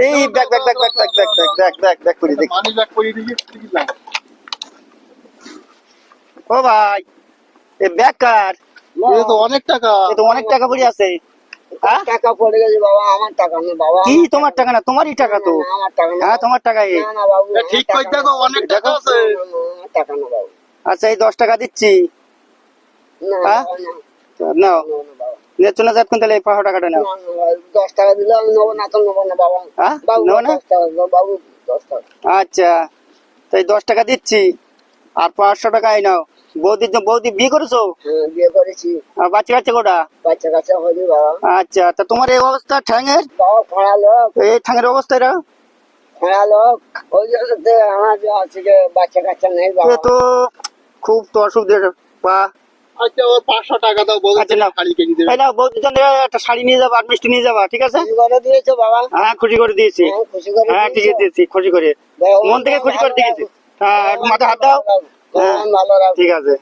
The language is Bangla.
এই back back back back back back back back back করে দেখ। মানি ব্যাগ করে দিয়েছি টিকিট লাগ। ও ভাই এই ব্যাগ কার? এ তো অনেক টাকা। এ তো অনেক টাকা পড়ে আছে। হ্যাঁ টাকা পড়ে গেছে বাবা, আমার টাকা না বাবা। কি তোমার টাকা না? তোমারই টাকা তো। না, আমার টাকা না। হ্যাঁ তোমার টাকা এই। না না বাবু, এ ঠিক করে দেখো, অনেক টাকা আছে। আমার টাকা না বাবু। আচ্ছা এই 10 টাকা দিচ্ছি। না হ্যাঁ? বাবা, না, নাও না, না বাবা। নেছো না যাচ্ছেন তাহলে এই 500 টাকাটা নাও। না, না বাবা, 10 টাকা দিলে আমি নেবো না, তো নেবো না বাবা। হ্যাঁ বাবু নেও না? 10 টাকা দাও, বাবু 10 টাকা। আচ্ছা তাই 10 টাকা দিচ্ছি আর 500 টাকা এই নাও। বৌদি বিয়ে করেছো? হ্যাঁ, বিয়ে করেছি, আর বাচ্চা কাচ্চা কোটা? বাচ্চা কাচ্চা হয়নি বাবা। আচ্ছা তা তোমার এই অবস্থা ঠ্যাঙের? বাবা খোঁড়া লোক, এই ঠ্যাঙের অবস্থা এটা? খোঁড়া লোক, ওই জন্য তো আমার আছে যে বাচ্চা কাচ্চা নেই এ বাবা। তো খুব তো অসুবিধা পা। আচ্ছা ওর 500 টাকা দাও, বলো আচ্ছা নাও। শাড়ি কিনে দেবে। এই নাও বৌদির জন্য একটা শাড়ি নিয়ে যাবা আর মিষ্টি নিয়ে যাবা, ঠিক আছে? খুশি করে দিয়েছো বাবা। হ্যাঁ খুশি করে দিয়েছি। হ্যাঁ, খুশি করে হ্যাঁ ঠিক দিয়েছো। দিয়েছি খুশি করে, ভগবান মন থেকে খুশি করে দিয়েছি। হ্যাঁ একটু মাথা হাত দাও। ভগবান ভালো রাখো। ঠিক আছে।